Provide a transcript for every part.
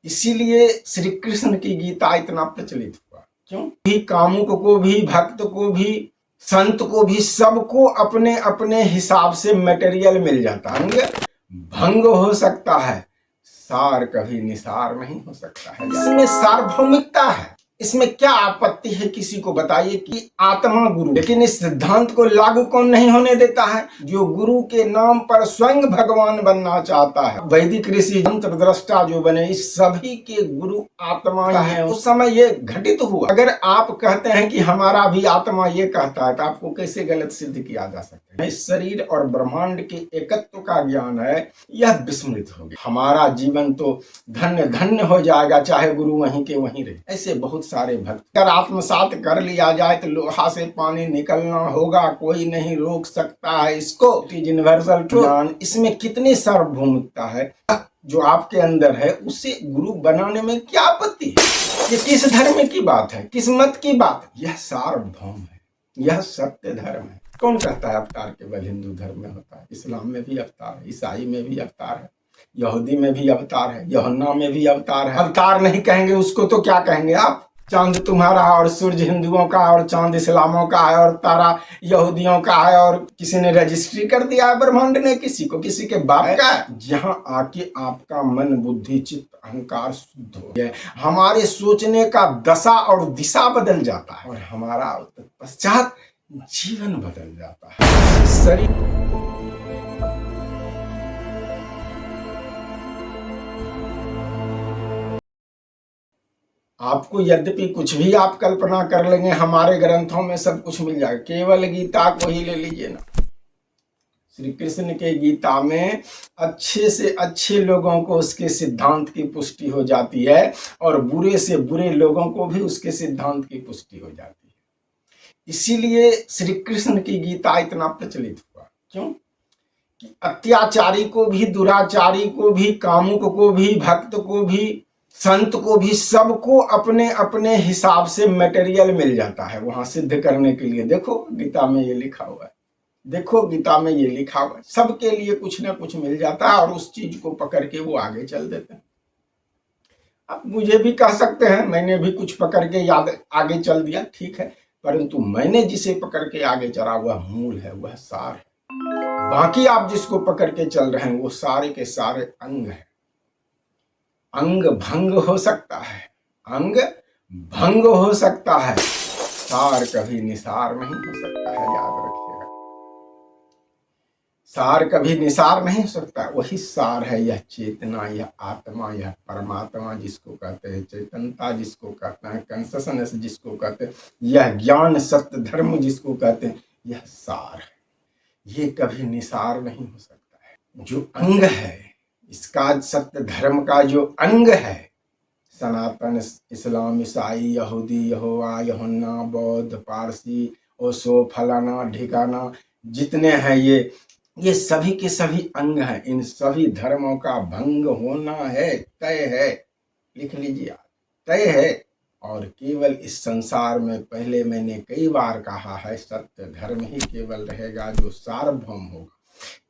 इसीलिए श्री कृष्ण की गीता इतना प्रचलित हुआ। क्यों? भी कामुक को भी, भक्त को भी, संत को भी, सबको अपने अपने हिसाब से मटेरियल मिल जाता है। भंग हो सकता है, सार कभी निसार नहीं हो सकता है। इसमें सार्वभौमिकता है। इसमें क्या आपत्ति है किसी को बताइए कि आत्मा गुरु, लेकिन इस सिद्धांत को लागू कौन नहीं होने देता है? जो गुरु के नाम पर स्वयं भगवान बनना चाहता है। वैदिक ऋषि, मंत्र दृष्टा जो बने, इस सभी के गुरु आत्मा ही है। उस समय ये घटित हुआ। अगर आप कहते हैं कि हमारा भी आत्मा ये कहता है, तो आपको कैसे गलत सिद्ध किया जा सकता है? इस शरीर और ब्रह्मांड के एकत्व का ज्ञान है, यह विस्मृत हो गया। हमारा जीवन तो धन्य धन्य हो जाएगा, चाहे गुरु वहीं के वहीं रहे। ऐसे बहुत सारे भक्त, अगर आत्मसात कर लिया जाए तो लोहा से पानी निकलना होगा, कोई नहीं रोक सकता है इसको। यूनिवर्सल ज्ञान, इसमें कितनी सार्वभौमिकता है। जो आपके अंदर है उसे गुरु बनाने में क्या आपत्ति है? ये किस धर्म की बात है, किस मत की बात है? यह सार्वभौम है, यह सत्य धर्म है। कौन कहता है अवतार केवल हिंदू धर्म में होता है? इस्लाम में भी अवतार है, ईसाई में भी अवतार है, यहूदी में भी अवतार है, यूहन्ना में भी अवतार है। अवतार नहीं कहेंगे उसको तो क्या कहेंगे आप? चांद तुम्हारा और सूरज हिंदुओं का, और चांद इस्लामों का है, और तारा यहूदियों का है, और किसी ने रजिस्ट्री कर दिया है ब्रह्मांड ने, किसी को, किसी के बाप का। जहां आके आपका मन, बुद्धि, चित्त, अहंकार शुद्ध हो जाए, हमारे सोचने का दशा और दिशा बदल जाता है, और हमारा पश्चात जीवन बदल जाता है। शरीर आपको यद्यपि कुछ भी आप कल्पना कर लेंगे, हमारे ग्रंथों में सब कुछ मिल जाएगा। केवल गीता को ही ले लीजिए ना। श्री कृष्ण के गीता में अच्छे से अच्छे लोगों को उसके सिद्धांत की पुष्टि हो जाती है, और बुरे से बुरे लोगों को भी उसके सिद्धांत की पुष्टि हो जाती है। इसीलिए श्री कृष्ण की गीता इतना प्रचलित हुआ। क्यों? कि अत्याचारी को भी, दुराचारी को भी, कामुक को भी, भक्त को भी, संत को भी, सबको अपने अपने हिसाब से मटेरियल मिल जाता है वहां सिद्ध करने के लिए। देखो गीता में ये लिखा हुआ है, देखो गीता में ये लिखा हुआ है। सबके लिए कुछ ना कुछ मिल जाता है, और उस चीज को पकड़ के वो आगे चल देते हैं। अब मुझे भी कह सकते हैं, मैंने भी कुछ पकड़ के याद आगे चल दिया, ठीक है, परंतु मैंने जिसे पकड़ के आगे चला वह मूल है, वह सार है। बाकी आप जिसको पकड़ के चल रहे हैं वो सारे के सारे अंग है। अंग भंग हो सकता है, अंग भंग हो सकता है, सार कभी निसार नहीं हो सकता है, याद रखिएगा। सार कभी निसार नहीं हो सकता। वही सार है, यह चेतना, यह आत्मा, यह परमात्मा जिसको कहते हैं, चेतनता जिसको कहते हैं, कंससनेस जिसको कहते हैं, यह ज्ञान सत्य धर्म जिसको कहते हैं, यह सार है। ये कभी निसार नहीं हो सकता है। जो अंग है इसका, सत्य धर्म का जो अंग है, सनातन, इस्लाम, ईसाई, यहूदी, यहोवा, यूहन्ना, बौद्ध, पारसी, ओशो, फलाना ढिकाना, जितने हैं ये सभी के सभी अंग हैं। इन सभी धर्मों का भंग होना है, तय है। लिख लीजिए, तय है। और केवल इस संसार में, पहले मैंने कई बार कहा है, सत्य धर्म ही केवल रहेगा जो सार्वभौम होगा।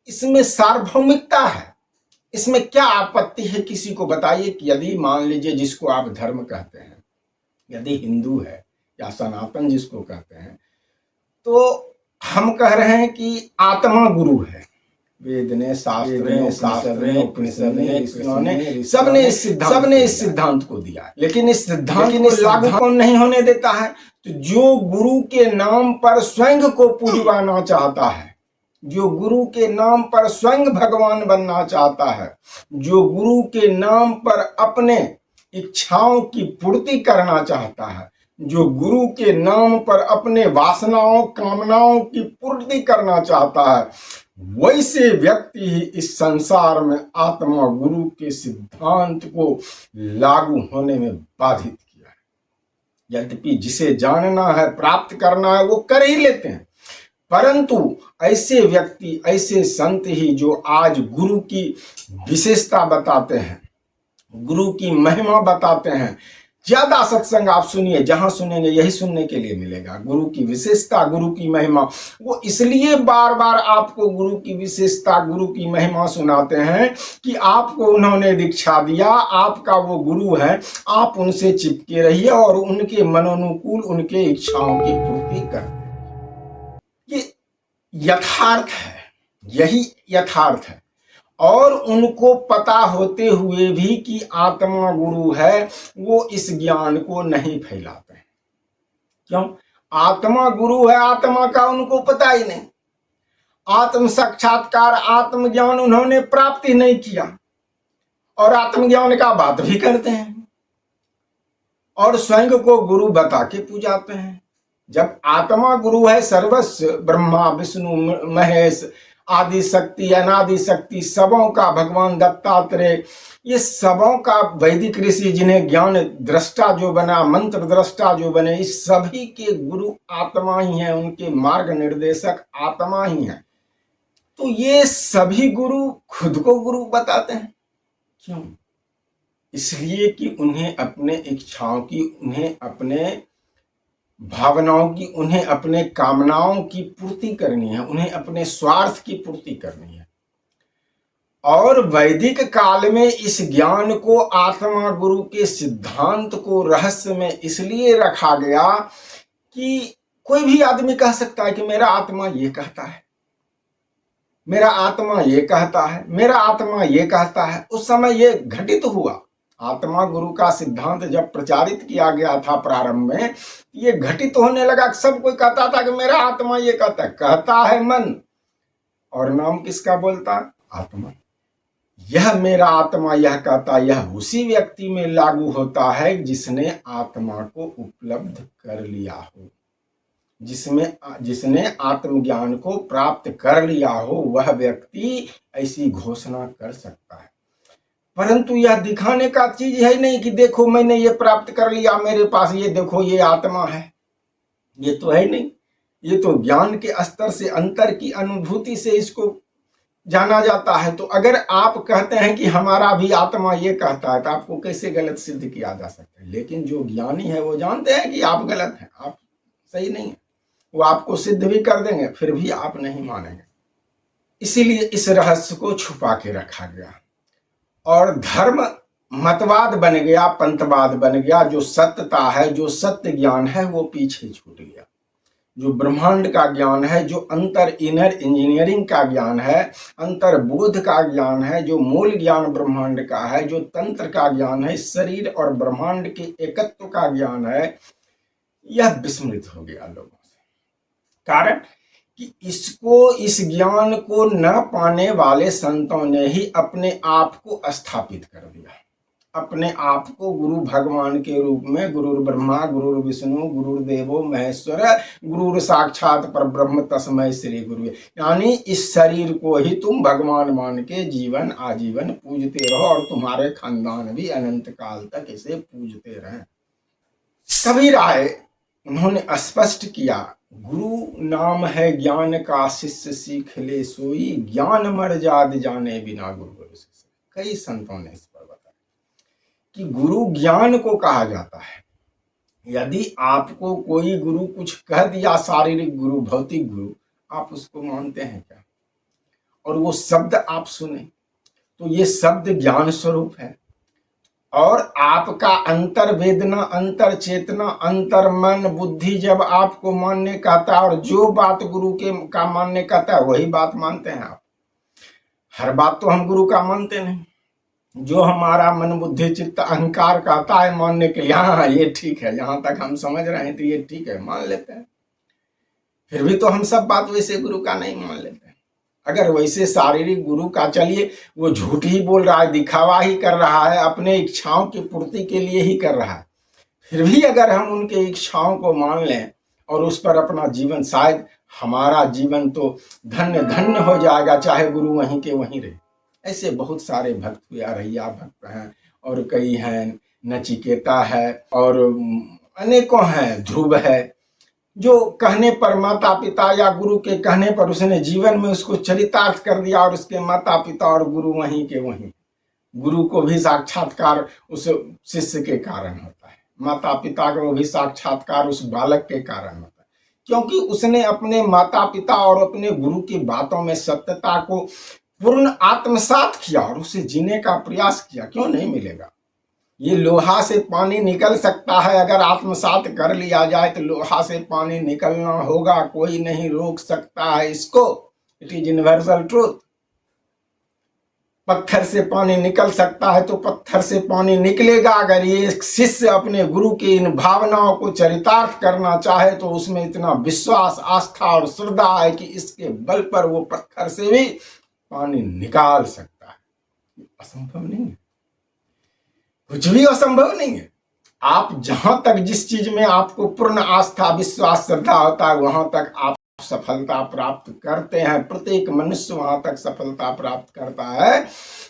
इसमें सार्वभौमिकता है। इसमें क्या आपत्ति है किसी को बताइए कि यदि मान लीजिए जिसको आप धर्म कहते हैं, यदि हिंदू है या सनातन जिसको कहते हैं, तो हम कह रहे हैं कि आत्मा गुरु है। वेद ने, शास्त्र ने, उपनिषद ने, सबने इस सिद्धांत को दिया है। लेकिन इस सिद्धांत को लागू कौन नहीं होने देता है? तो जो गुरु के नाम पर स्वयं को पूजवाना चाहता है, जो गुरु के नाम पर स्वयं भगवान बनना चाहता है, जो गुरु के नाम पर अपने इच्छाओं की पूर्ति करना चाहता है, जो गुरु के नाम पर अपने वासनाओं, कामनाओं की पूर्ति करना चाहता है, वैसे व्यक्ति ही इस संसार में आत्मा गुरु के सिद्धांत को लागू होने में बाधित किया है। यद्यपि जिसे जानना है, प्राप्त करना है, वो कर ही लेते हैं, परंतु ऐसे व्यक्ति, ऐसे संत ही जो आज गुरु की विशेषता बताते हैं, गुरु की महिमा बताते हैं, ज्यादा सत्संग आप सुनिए, जहां सुनेंगे यही सुनने के लिए मिलेगा। गुरु की विशेषता, गुरु की महिमा, वो इसलिए बार बार आपको गुरु की विशेषता, गुरु की महिमा सुनाते हैं कि आपको उन्होंने दीक्षा दिया, आपका वो गुरु है, आप उनसे चिपके रहिए और उनके मनोनुकूल उनके इच्छाओं की पूर्ति करते। ये यथार्थ है, यही यथार्थ है। और उनको पता होते हुए भी कि आत्मा गुरु है, वो इस ज्ञान को नहीं फैलाते हैं। क्यों? आत्मा गुरु है, आत्मा का उनको पता ही नहीं। आत्म साक्षात्कार, आत्मज्ञान उन्होंने प्राप्त ही नहीं किया और आत्मज्ञान का बात भी करते हैं और स्वयं को गुरु बता के पूजाते हैं। जब आत्मा गुरु है, सर्वस्व ब्रह्मा विष्णु महेश आदि शक्ति, अनादि शक्ति, सबों का भगवान दत्तात्रेय, ये सबों का वैदिक ऋषि, जिन्हें ज्ञान दृष्टा जो बना, मंत्र दृष्टा जो बने, इस सभी के गुरु आत्मा ही है, उनके मार्ग निर्देशक आत्मा ही है। तो ये सभी गुरु खुद को गुरु बताते हैं। क्यों? इसलिए कि उन्हें अपने इच्छाओं की, उन्हें अपने भावनाओं की, उन्हें अपने कामनाओं की पूर्ति करनी है, उन्हें अपने स्वार्थ की पूर्ति करनी है। और वैदिक काल में इस ज्ञान को, आत्मा गुरु के सिद्धांत को रहस्य में इसलिए रखा गया कि कोई भी आदमी कह सकता है कि मेरा आत्मा ये कहता है, मेरा आत्मा ये कहता है, मेरा आत्मा ये कहता है। उस समय ये घटित हुआ। आत्मा गुरु का सिद्धांत जब प्रचारित किया गया था प्रारंभ में, ये घटित होने लगा। सब कोई कहता था कि मेरा आत्मा ये कहता है मन, और नाम किसका बोलता? आत्मा। यह मेरा आत्मा यह कहता, यह उसी व्यक्ति में लागू होता है जिसने आत्मा को उपलब्ध कर लिया हो, जिसने आत्मज्ञान को प्राप्त कर लिया हो, वह व्यक्ति ऐसी घोषणा कर सकता है। परंतु यह दिखाने का चीज है नहीं कि देखो मैंने ये प्राप्त कर लिया, मेरे पास ये देखो ये आत्मा है, ये तो है नहीं। ये तो ज्ञान के स्तर से, अंतर की अनुभूति से इसको जाना जाता है। तो अगर आप कहते हैं कि हमारा भी आत्मा ये कहता है, तो आपको कैसे गलत सिद्ध किया जा सकता है? लेकिन जो ज्ञानी है वो जानते हैं कि आप गलत हैं, आप सही नहीं है, वो आपको सिद्ध भी कर देंगे, फिर भी आप नहीं मानेंगे। इसीलिए इस रहस्य को छुपा के रखा गया और धर्म मतवाद बन गया, पंथवाद बन गया। जो सत्यता है, जो सत्य ज्ञान है, वो पीछे छूट गया। जो ब्रह्मांड का ज्ञान है, जो अंतर इनर इंजीनियरिंग का ज्ञान है, अंतर्बोध का ज्ञान है, जो मूल ज्ञान ब्रह्मांड का है, जो तंत्र का ज्ञान है, शरीर और ब्रह्मांड के एकत्व का ज्ञान है, यह विस्मृत हो गया लोगों से। कारण कि इसको, इस ज्ञान को न पाने वाले संतों ने ही अपने आप को स्थापित कर दिया, अपने आप को गुरु भगवान के रूप में। गुरुर ब्रह्मा गुरुर विष्णु गुरुर्देवो महेश्वर गुरुर साक्षात परब्रह्म तस्मै श्री गुरु, यानी इस शरीर को ही तुम भगवान मान के जीवन आजीवन पूजते रहो और तुम्हारे खानदान भी अनंत काल तक इसे पूजते रहें। कबीर आए, उन्होंने स्पष्ट किया, गुरु नाम है ज्ञान का, शिष्य सीख ले सोई, ज्ञान मर जाद जाने बिना गुरु। कई संतों ने इस पर बताया कि गुरु ज्ञान को कहा जाता है। यदि आपको कोई गुरु कुछ कह दिया, शारीरिक गुरु, भौतिक गुरु, आप उसको मानते हैं क्या? और वो शब्द आप सुने तो ये शब्द ज्ञान स्वरूप है। और आपका अंतर वेदना, अंतर चेतना, अंतर मन बुद्धि जब आपको मानने कहता है, और जो बात गुरु के का मानने कहता है वही बात मानते हैं आप। हर बात तो हम गुरु का मानते नहीं। जो हमारा मन बुद्धि चित्त अहंकार कहता है मानने के लिए, हाँ ये ठीक है, जहां तक हम समझ रहे हैं तो ये ठीक है, मान लेते हैं। फिर भी तो हम सब बात वैसे गुरु का नहीं मान लेते। अगर वैसे शारीरिक गुरु का, चलिए वो झूठ ही बोल रहा है, दिखावा ही कर रहा है, अपने इच्छाओं की पूर्ति के लिए ही कर रहा है, फिर भी अगर हम उनके इच्छाओं को मान लें और उस पर अपना जीवन, शायद हमारा जीवन तो धन्य धन्य हो जाएगा, चाहे गुरु वहीं के वहीं रहे। ऐसे बहुत सारे भक्त हुए, रैया भक्त हैं और कई हैं, नचिकेता है और अनेकों हैं, ध्रुव है, जो कहने पर माता पिता या गुरु के कहने पर उसने जीवन में उसको चरितार्थ कर दिया और उसके माता पिता और गुरु वहीं के वहीं। गुरु को भी साक्षात्कार उस शिष्य के कारण होता है। माता पिता का वो भी साक्षात्कार उस बालक के कारण होता है, क्योंकि उसने अपने माता पिता और अपने गुरु की बातों में सत्यता को पूर्ण आत्मसात किया और उसे जीने का प्रयास किया। क्यों नहीं मिलेगा? ये लोहा से पानी निकल सकता है, अगर आत्मसात कर लिया जाए तो लोहा से पानी निकलना होगा, कोई नहीं रोक सकता है इसको। It is universal truth. पत्थर से पानी निकल सकता है तो पत्थर से पानी निकलेगा। अगर ये शिष्य अपने गुरु की इन भावनाओं को चरितार्थ करना चाहे तो उसमें इतना विश्वास, आस्था और श्रद्धा है कि इसके बल पर वो पत्थर से भी पानी निकाल सकता है। असंभव नहीं है, कुछ भी असंभव नहीं है। आप जहां तक जिस चीज में आपको पूर्ण आस्था, विश्वास, श्रद्धा होता है वहां तक आप सफलता प्राप्त करते हैं। प्रत्येक मनुष्य वहां तक सफलता प्राप्त करता है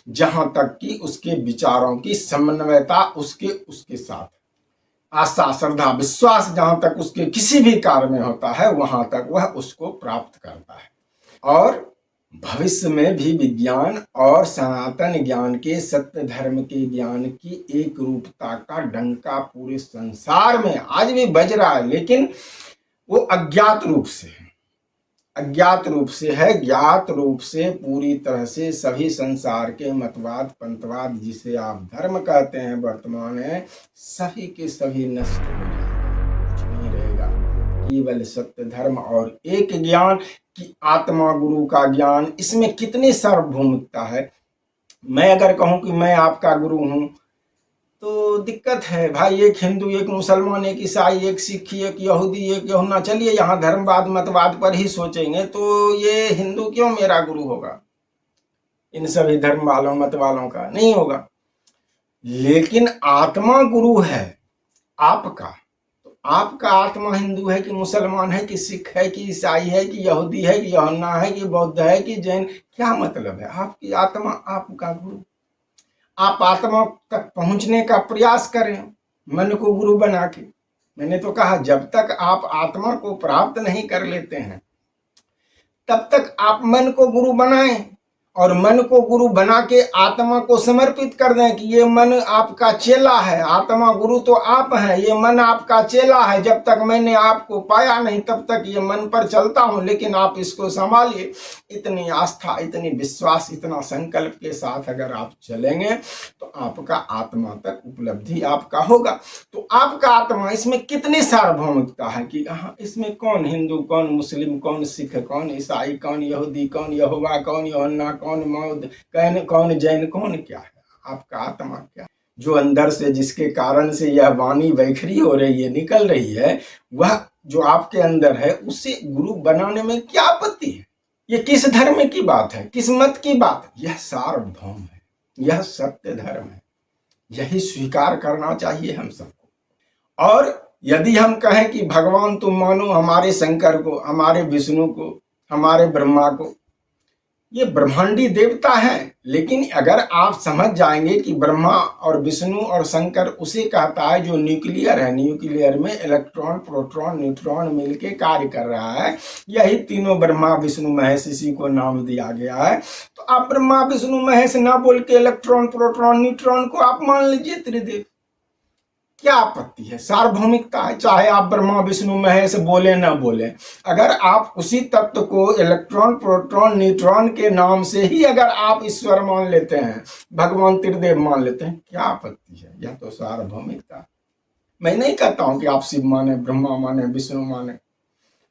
जहां तक कि उसके विचारों की समन्वयता उसके साथ आस्था, श्रद्धा, विश्वास जहां तक उसके किसी भी कार्य में होता है वहां तक वह उसको प्राप्त करता है। और भविष्य में भी विज्ञान और सनातन ज्ञान के, सत्य धर्म के ज्ञान की एक रूपता का डंका पूरे संसार में आज भी बज रहा है, लेकिन वो अज्ञात रूप से है, अज्ञात रूप से है। ज्ञात रूप से पूरी तरह से सभी संसार के मतवाद, पंथवाद, जिसे आप धर्म कहते हैं वर्तमान है, सभी के सभी नष्ट हो जाएंगे, कुछ नहीं रहेगा। केवल सत्य धर्म और एक ज्ञान कि आत्मा गुरु का ज्ञान, इसमें कितनी सार्वभौमिकता है। मैं अगर कहूं कि मैं आपका गुरु हूं तो दिक्कत है भाई। एक हिंदू, एक मुसलमान, एक ईसाई, एक सिख, एक यहूदी, एक यहुना, चलिए यहाँ धर्मवाद मतवाद पर ही सोचेंगे तो ये हिंदू क्यों मेरा गुरु होगा? इन सभी धर्म वालों मत वालों का नहीं होगा। लेकिन आत्मा गुरु है आपका, आपका आत्मा हिंदू है कि मुसलमान है कि सिख है कि ईसाई है कि यहूदी है कि यहुना है कि बौद्ध है कि जैन, क्या मतलब है? आपकी आत्मा आपका गुरु। आप आत्मा तक पहुंचने का प्रयास करें मन को गुरु बना के। मैंने तो कहा जब तक आप आत्मा को प्राप्त नहीं कर लेते हैं तब तक आप मन को गुरु बनाएं और मन को गुरु बना के आत्मा को समर्पित कर दें कि ये मन आपका चेला है। आत्मा गुरु तो आप हैं, ये मन आपका चेला है। जब तक मैंने आपको पाया नहीं तब तक ये मन पर चलता हूं, लेकिन आप इसको संभालिए। इतनी आस्था, इतनी विश्वास, इतना संकल्प के साथ अगर आप चलेंगे तो आपका आत्मा तक उपलब्धि आपका होगा। तो आपका आत्मा, इसमें कितनी सार्वभौमिकता है कि इसमें कौन हिंदू, कौन मुस्लिम, कौन सिख, कौन ईसाई, कौन यहूदी, कौन यहोवा, कौन यूहन्ना, कौन मौद, कौन जैन, कौन क्या है? आपका आत्मा क्या है? जो अंदर से, जिसके कारण से यह वाणी वैखरी हो रही है, निकल रही है, वह जो आपके अंदर है उसे गुरु बनाने में क्या आपत्ति है? ये किस धर्म की बात है, किस मत की बात है? यह सार्वभौम है, यह सत्य धर्म है, यही स्वीकार करना चाहिए हम सबको। और यदि हम कहें कि भगवान तुम मानो हमारे शंकर को, हमारे विष्णु को, हमारे ब्रह्मा को, ये ब्रह्मांडी देवता है, लेकिन अगर आप समझ जाएंगे कि ब्रह्मा और विष्णु और शंकर उसे कहता है जो न्यूक्लियर है, न्यूक्लियर में इलेक्ट्रॉन, प्रोटॉन, न्यूट्रॉन मिलके कार्य कर रहा है, यही तीनों ब्रह्मा विष्णु महेश, इसी को नाम दिया गया है। तो आप ब्रह्मा विष्णु महेश ना बोल के इलेक्ट्रॉन, प्रोटॉन, न्यूट्रॉन को आप मान लीजिए त्रिदेव, क्या आपत्ति है? सार्वभौमिकता है। चाहे आप ब्रह्मा विष्णु महेश बोले ना बोले, अगर आप उसी तत्व को इलेक्ट्रॉन, प्रोटॉन, न्यूट्रॉन के नाम से ही अगर आप ईश्वर मान लेते हैं, भगवान त्रिदेव मान लेते हैं, क्या आपत्ति है? यह तो सार्वभौमिकता। मैं नहीं कहता हूं कि आप शिव माने, ब्रह्मा माने, विष्णु माने,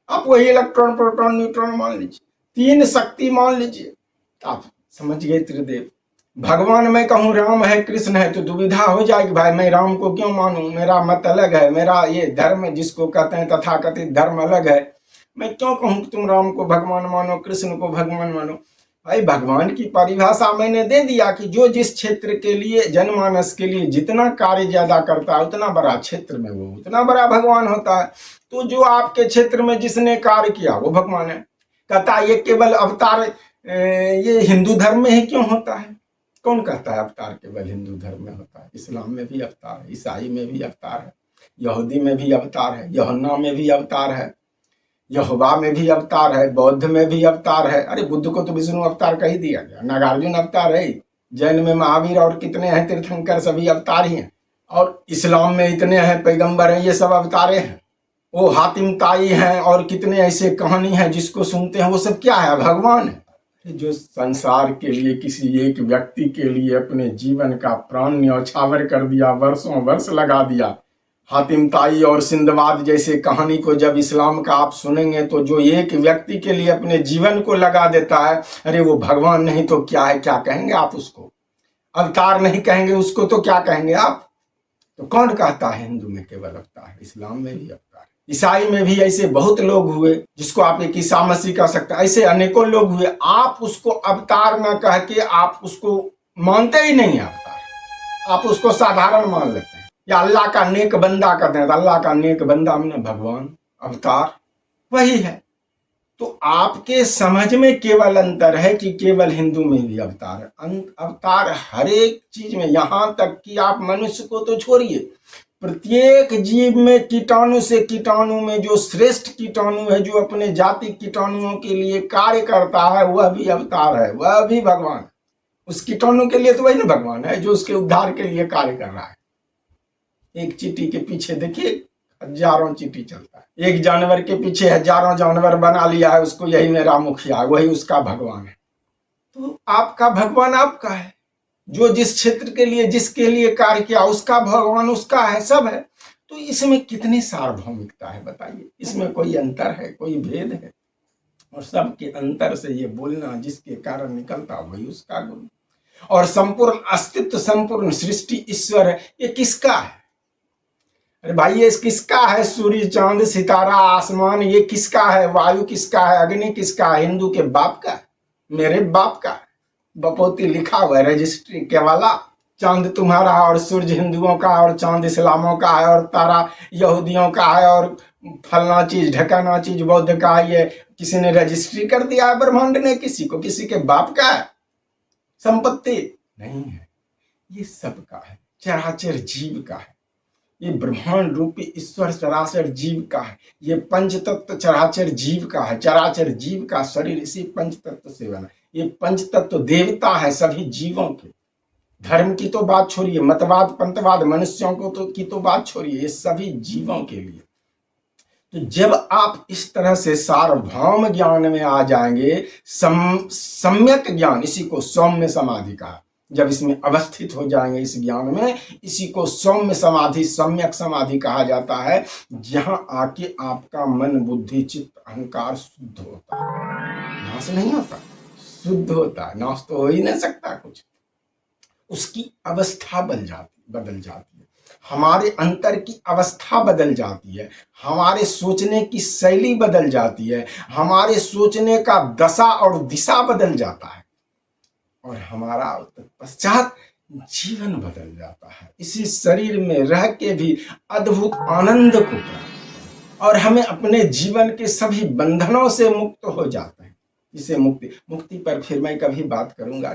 आप वही इलेक्ट्रॉन, प्रोटॉन, न्यूट्रॉन मान लीजिए, तीन शक्ति मान लीजिए, आप समझ गए त्रिदेव। भगवान मैं कहूँ राम है, कृष्ण है, तो दुविधा हो जाएगी, भाई मैं राम को क्यों मानूं, मेरा मत अलग है, मेरा ये धर्म जिसको कहते हैं तथाकथित धर्म अलग है, मैं क्यों कहूँ तुम राम को भगवान मानो, कृष्ण को भगवान मानो? भाई भगवान की परिभाषा मैंने दे दिया कि जो जिस क्षेत्र के लिए, जनमानस के लिए जितना कार्य ज्यादा करता है उतना बड़ा क्षेत्र में वो उतना बड़ा भगवान होता है। तो जो आपके क्षेत्र में जिसने कार्य किया वो भगवान है। कहता ये केवल अवतार ये हिंदू धर्म में ही क्यों होता है? कौन कहता है अवतार केवल हिंदू धर्म में होता है? इस्लाम में भी अवतार है, ईसाई में भी अवतार है, यहूदी में भी अवतार है, यूहन्ना में भी अवतार है, यहोवा में भी अवतार है, बौद्ध में भी अवतार है। अरे बुद्ध को तो विष्णु अवतार कह ही दिया गया, नागार्जुन अवतार है, जैन में महावीर और कितने हैं तीर्थंकर, सभी अवतार ही हैं। और इस्लाम में इतने हैं पैगंबर हैं, ये सब अवतारे हैं। वो हातिम ताई हैं और कितने ऐसे कहानी हैं जिसको सुनते हैं, वो सब क्या है? भगवान है। जो संसार के लिए किसी एक व्यक्ति के लिए अपने जीवन का प्राण न्यौछावर कर दिया, वर्षों वर्ष लगा दिया। हातिम ताई और सिंदबाद जैसे कहानी को जब इस्लाम का आप सुनेंगे तो जो एक व्यक्ति के लिए अपने जीवन को लगा देता है, अरे वो भगवान नहीं तो क्या है? क्या कहेंगे आप उसको? अवतार नहीं कहेंगे उसको तो क्या कहेंगे आप? तो कौन कहता है हिंदू में केवल अवतार? इस्लाम में भी अवतार, ईसाई में भी ऐसे बहुत लोग हुए जिसको आप एक ईसा मसीह कह सकते हैं, ऐसे अनेकों लोग हुए। आप उसको अवतार न कह के आप उसको मानते ही नहीं अवतार, आप उसको साधारण मान लेते हैं, या अल्लाह का नेक बंदा कहते हैं। अल्लाह का नेक बंदा मतलब भगवान, अवतार वही है। तो आपके समझ में केवल अंतर है कि केवल हिंदू में भी अवतार है। अवतार हर एक चीज में, यहां तक कि आप मनुष्य को तो छोड़िए, प्रत्येक जीव में कीटाणु से कीटाणु में जो श्रेष्ठ कीटाणु है, जो अपने जाति कीटाणुओं के लिए कार्य करता है, वह भी अवतार है, वह भी भगवान है। उस कीटाणु के लिए तो वही ना भगवान है जो उसके उद्धार के लिए कार्य कर रहा है। एक चींटी के पीछे देखिए हजारों चींटी चलता है, एक जानवर के पीछे हजारों जानवर बना लिया है उसको, यही मेरा मुखिया, वही उसका भगवान है। तो आपका भगवान आपका है, जो जिस क्षेत्र के लिए जिसके लिए कार्य किया उसका भगवान उसका है, सब है। तो इसमें कितनी सार्वभौमिकता है बताइए? इसमें कोई अंतर है? कोई भेद है? और सबके अंतर से ये बोलना जिसके कारण निकलता वही उसका गुण। और संपूर्ण अस्तित्व, संपूर्ण सृष्टि ईश्वर है, ये किसका है? अरे भाई ये किसका है? सूर्य, चांद, सितारा, आसमान, ये किसका है? वायु किसका है? अग्नि किसका है? हिंदू के बाप का, मेरे बाप का। बपोती लिखा हुआ है रजिस्ट्री के वाला। चांद तुम्हारा और सूर्य हिंदुओं का और चांद इस्लामों का है और तारा यहूदियों का है और फलना चीज ढकाना चीज बौद्ध का है। ये किसी ने रजिस्ट्री कर दिया है ब्रह्मांड ने किसी को? किसी के बाप का है संपत्ति? नहीं है, ये सबका है, चराचर जीव का है। ये ब्रह्मांड रूपी ईश्वर चराचर जीव का है। ये पंच तत्व चराचर जीव का है। चराचर जीव का शरीर इसी पंच तत्व से बना। ये पंच तत्व देवता है सभी जीवों के। धर्म की तो बात छोड़िए, मतवाद पंथवाद मनुष्यों को तो की तो बात छोड़िए, ये सभी जीवों के लिए। तो जब आप इस तरह से सार्वभौम ज्ञान में आ जाएंगे, सम्यक ज्ञान, इसी को सौम्य समाधि कहा, जब इसमें अवस्थित हो जाएंगे इस ज्ञान में, इसी को सौम्य समाधि, सम्यक समाधि कहा जाता है। जहां आके आपका मन बुद्धि चित्त अहंकार शुद्ध होता है, नाश नहीं होता, शुद्ध होता है। नाश तो हो ही नहीं सकता कुछ। उसकी अवस्था बदल जाती है, हमारे अंतर की अवस्था बदल जाती है, हमारे सोचने की शैली बदल जाती है, हमारे सोचने का दशा और दिशा बदल जाता है, और हमारा पश्चात जीवन बदल जाता है। इसी शरीर में रह के भी अद्भुत आनंद को प्राप्त, और हमें अपने जीवन के सभी बंधनों से मुक्त हो जाते हैं। इसे मुक्ति पर फिर मैं कभी बात करूंगा।